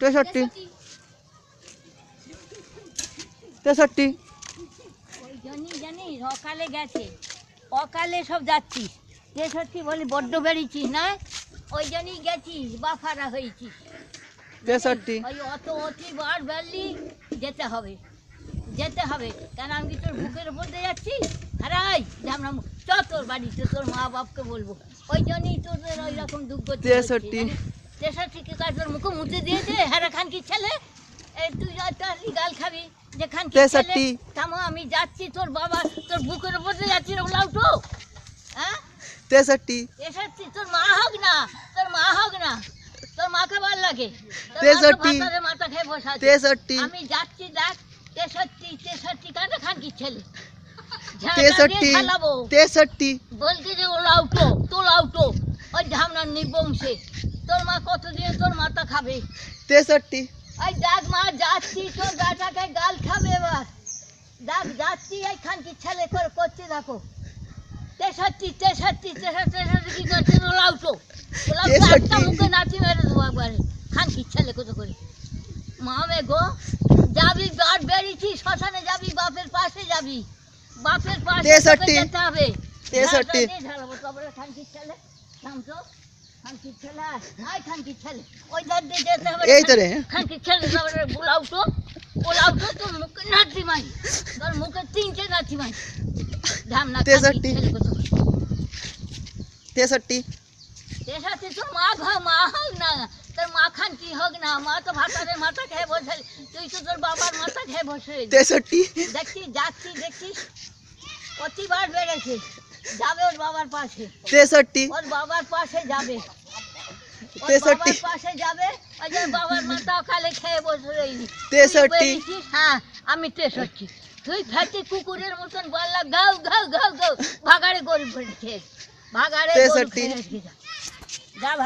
63 63 ওই জন্যই জানিস অকালে গেছে, অকালে সব যাচ্ছিস। 63 বলি বড্ড বেরিয়েছিস না, ওই জন্যই গেছিস বাফারা হয়েছিস। 63 ওই অত অতিবার বেরলি, যেতে হবে যেতে হবে। কেন আমি কি তোর বুকের উপর দিয়ে যাচ্ছি? হারাই আমরা চ তোর বাড়িতে, তোর মা বাপকে বলবো। ওই জন্যই তোদের ওই রকম দুঃখ। 63 63 কি কাজ তোর মুখে মুছে দিয়েছে হ্যাঁ খান কি ছেলে? এই তুই গাল খাবি যে খান কি ছেলে? 63 থামো, আমি যাচ্ছি, তোর বাবা তোর বুকের উপর দিয়ে যাচ্ছি রে উলাউটো। হ্যাঁ 63 63 তোর মা হোক না, তোর মা হোক না, তোর মাকে ভালো লাগে। 63 মাথা খেয়ে বসে আছে। 63 আমি যাচ্ছি দেখ। 63 কাটা খান কি ছেলে? 63 বলতে যে ওলাউটো তোলাউটো ওই ঝামনার নিবংশে তোর মা কতদিন তোর মাথা খাবে? 63 ওই দেখ মা যাচ্ছি, তোর বেটাকে গাল খাবে এবার। দেখ যাচ্ছি, এই খানকি ছেলে করে করছে দেখো। 63 কি করছে? ওলাউটো একটা মুখে নাচি মেরে দেবো একবারে। খানকি ছেলে কত করে মামে গো। যাবি বাদ বেরিয়েছি, শ্মশানে যাবি, বাপের পাশে যাবি, বাপের পাশে তোকে যেতে হবে। 63 ঢালাবো তারপরে খানকি ছেলে শামসো, খানকি ছেলে আয়, খানকি ছেলে ওই ধার দিয়ে যেতে হবে। এই তো রে খানকি ছেলে তারপরে ওলাউটো ওলাউটো তোর মুখে নাচি মাই, তোর মুখে 3টে নাচি মাই ধামনা। 63 ছেলে কত 63 দেশাতে তোর মা মা হোক না, তোর মা খানকি হোক না, মা তো ভাতারের মাথা খেয়ে বসে, তুই তো তোর বাবার মাথা খেয়ে বসে। 63 দেখছিস যাচ্ছি দেখছিস প্রতিবার বেড়েছে, যাবে ওর বাবার পাশে, 63 ওর বাবার পাশে যাবে, ওর 63 বাবার পাশে যাবে। ওই যে বাবার মাথা খালে খেয়ে বসে রইলি। 63 হ্যাঁ আমি 63। তুই ফ্যাটি কুকুরের মতন বললা গাও গাও গাও গাও, ভাগাড়ে গরু ফেলছে, ভাগাড়ে গরু 63 ফেলছে। যা